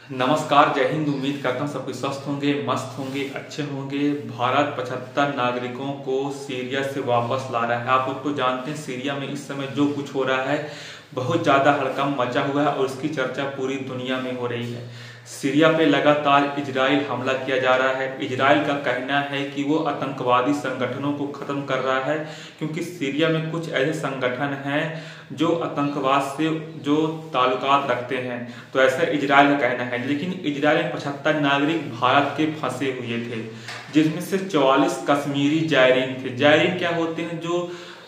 नमस्कार, जय हिंद। उम्मीद करता हूँ सब कुछ स्वस्थ होंगे, मस्त होंगे, अच्छे होंगे। भारत 75 नागरिकों को सीरिया से वापस ला रहा है। आप लोग तो जानते हैं सीरिया में इस समय जो कुछ हो रहा है, बहुत ज़्यादा हड़कंप मचा हुआ है और उसकी चर्चा पूरी दुनिया में हो रही है। सीरिया पे लगातार इजराइल हमला किया जा रहा है। इजराइल का कहना है कि वो आतंकवादी संगठनों को ख़त्म कर रहा है, क्योंकि सीरिया में कुछ ऐसे संगठन हैं जो आतंकवाद से जो ताल्लुकात रखते हैं। तो ऐसा इजराइल का कहना है। लेकिन इजराइल में 75 नागरिक भारत के फंसे हुए थे, जिसमें से 44 कश्मीरी जायरीन थे। जायरीन क्या होते हैं?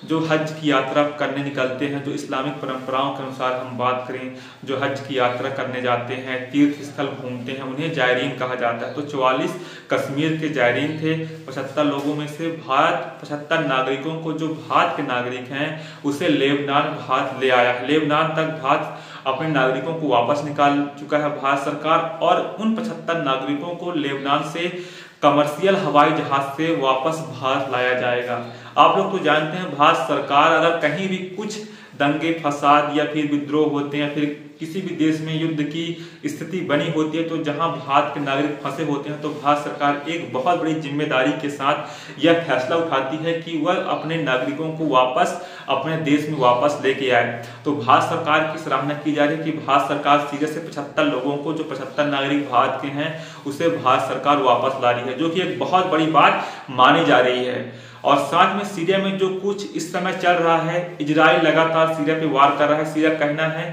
जो हज की यात्रा करने निकलते हैं, जो इस्लामिक परंपराओं के अनुसार हम बात करें, जो हज की यात्रा करने जाते हैं, तीर्थ स्थल घूमते हैं, उन्हें जायरीन कहा जाता है। तो 44 कश्मीर के जायरीन थे। 75 लोगों में से भारत 75 नागरिकों को, जो भारत के नागरिक हैं, उसे लेबनान भारत ले आया। लेबनान तक भारत अपने नागरिकों को वापस निकाल चुका है भारत सरकार, और उन 75 नागरिकों को लेबनान से कमर्शियल हवाई जहाज से वापस भारत लाया जाएगा। आप लोग तो जानते हैं, भारत सरकार अगर कहीं भी कुछ दंगे फसाद या फिर विद्रोह होते हैं, फिर किसी भी देश में युद्ध की स्थिति बनी होती है, तो जहां भारत के नागरिक फंसे होते हैं, तो भारत सरकार एक बहुत बड़ी जिम्मेदारी के साथ यह फैसला उठाती है कि वह अपने नागरिकों को वापस अपने देश में वापस लेके आए। तो भारत सरकार की सराहना की जा रही है कि भारत सरकार सीरिया से 75 लोगों को, जो 75 नागरिक भारत के हैं, उसे भारत सरकार वापस ला रही है, जो कि एक बहुत बड़ी बात मानी जा रही है। और साथ में सीरिया में जो कुछ इस समय चल रहा है, इजराइल लगातार सीरिया पे वार कर रहा है। सीरिया कहना है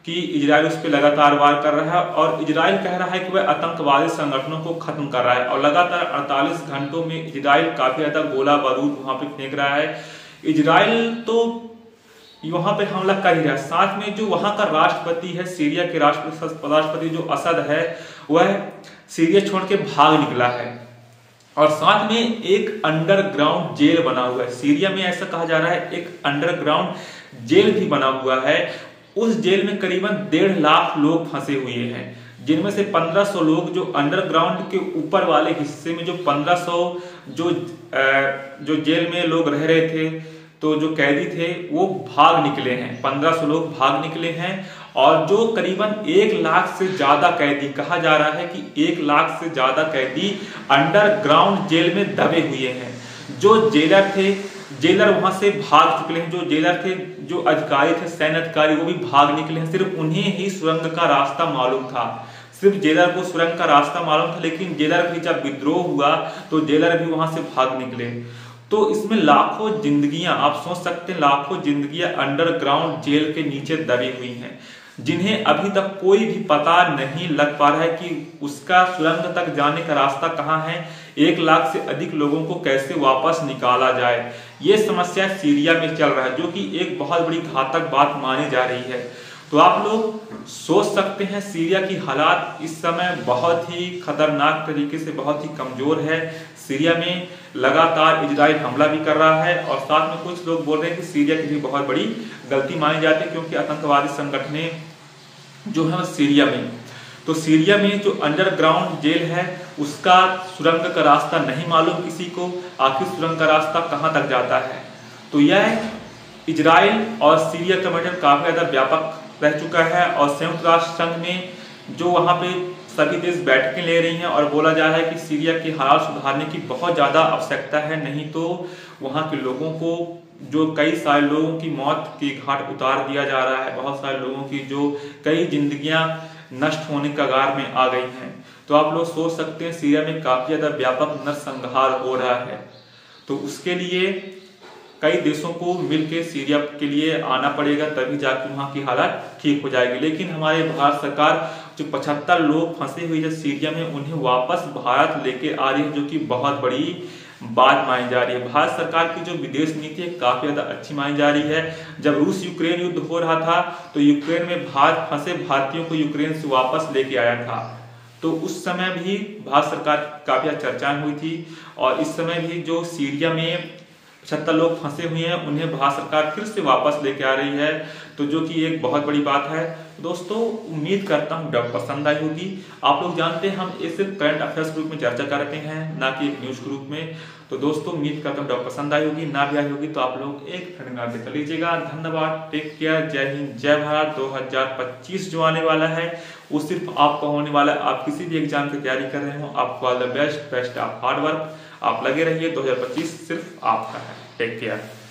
कि इजराइल उस पर लगातार वार कर रहा है, और इजराइल कह रहा है कि वह आतंकवादी संगठनों को खत्म कर रहा है। और लगातार 48 घंटों में इजराइल काफी ज्यादा गोला बारूद वहां पे फेंक रहा है। इजराइल तो वहां पे हमला कर ही रहा है। साथ में जो वहां का राष्ट्रपति है, सीरिया के राष्ट्रपति जो असद है, वह सीरिया छोड़ के भाग निकला है। और साथ में एक अंडरग्राउंड जेल बना हुआ है। सीरिया में ऐसा कहा जा रहा है एक अंडरग्राउंड जेल भी बना हुआ है। उस जेल में करीबन 1.5 लाख लोग फंसे हुए हैं, जिनमें से 1500 लोग जो अंडरग्राउंड के ऊपर वाले हिस्से में, जो 1500 जो जेल में लोग रह रहे थे, तो जो कैदी थे वो भाग निकले हैं। 1500 लोग भाग निकले हैं, और जो करीबन 1 लाख से ज्यादा कैदी, कहा जा रहा है कि 1 लाख से ज्यादा कैदी अंडरग्राउंड जेल में दबे हुए हैं। जो जेलर थे, जेलर वहां से भाग चुके हैं। जो जेलर थे, जो अधिकारी थे, सैन्य अधिकारी, वो भी भाग निकले हैं। सिर्फ उन्हें ही सुरंग का रास्ता मालूम था। सिर्फ जेलर को सुरंग का रास्ता मालूम था, लेकिन जेलर भी जब विद्रोह हुआ तो जेलर भी वहां से भाग निकले। तो इसमें लाखों जिंदगियां, आप सोच सकते हैं, लाखों जिंदगियां अंडरग्राउंड जेल के नीचे दबी हुई हैं, जिन्हें अभी तक कोई भी पता नहीं लग पा रहा है कि उसका सुरंग तक जाने का रास्ता कहाँ है। 1 लाख से अधिक लोगों को कैसे वापस निकाला जाए, ये समस्या सीरिया में चल रहा है, जो कि एक बहुत बड़ी घातक बात मानी जा रही है। तो आप लोग सोच सकते हैं, सीरिया की हालात इस समय बहुत ही खतरनाक तरीके से, बहुत ही कमजोर है। सीरिया में लगातार इजराइल हमला भी कर रहा है, और साथ में कुछ लोग बोल रहे हैं कि सीरिया की भी बहुत बड़ी गलती मानी जाती है, क्योंकि आतंकवादी संगठनें जो है सीरिया में, तो सीरिया में जो अंडरग्राउंड जेल है, उसका सुरंग का रास्ता नहीं मालूम किसी को। आखिर सुरंग का रास्ता कहां तक जाता है? तो यह इजराइल और सीरिया का मैटर काफी ज्यादा व्यापक रह चुका है, और संयुक्त राष्ट्र संघ में जो वहां पे सभी देश बैठकें ले रही हैं, और बोला जा रहा है कि सीरिया की हालात सुधारने की बहुत ज्यादा आवश्यकता है, नहीं तो वहां के लोगों को, जो कई सारे लोगों की मौत के घाट उतार दिया जा रहा है, बहुत सारे लोगों की जो कई जिंदगियां नष्ट होने कगार में आ गई हैं। तो आप लोग सोच सकते हैं, सीरिया में काफी ज्यादा व्यापक नरसंहार हो रहा है। तो उसके लिए कई देशों को मिलकर सीरिया के लिए आना पड़ेगा, तभी जाकर वहां की हालत ठीक हो जाएगी। लेकिन हमारे भारत सरकार जो 75 लोग फंसे हुए हैं सीरिया में, उन्हें वापस भारत लेके आ रही है, जो कि बहुत बड़ी बात मानी जा रही है। भारत सरकार की जो विदेश नीति है काफी ज्यादा अच्छी मानी जा रही है। जब रूस यूक्रेन युद्ध हो रहा था, तो यूक्रेन में भारत फंसे भारतीयों को यूक्रेन से वापस लेके आया था। तो उस समय भी भारत सरकार काफी चर्चाएं हुई थी, और इस समय भी जो सीरिया में 76 लोग फंसे हुए हैं, उन्हें भारत सरकार फिर से वापस लेके आ रही है, तो जो कि एक बहुत बड़ी बात है। दोस्तों, उम्मीद करता हूँ वीडियो पसंद आई होगी। आप लोग जानते हैं, हम इस करंट अफेयर्स ग्रुप में चर्चा करते हैं, ना कि एक न्यूज ग्रुप में। तो दोस्तों, उम्मीद करता हूँ वीडियो पसंद आई होगी। ना भी आई होगी तो आप लोग एक फ्रेंड में कर लीजिएगा। धन्यवाद, टेक केयर, जय हिंद, जय भारत। 2025 जो आने वाला है वो सिर्फ आपका होने वाला है। आप किसी भी एग्जाम की तैयारी कर रहे हो, आपको all the best, best of hard work, आप लगे रहिए। 2025 सिर्फ आपका है। Take care.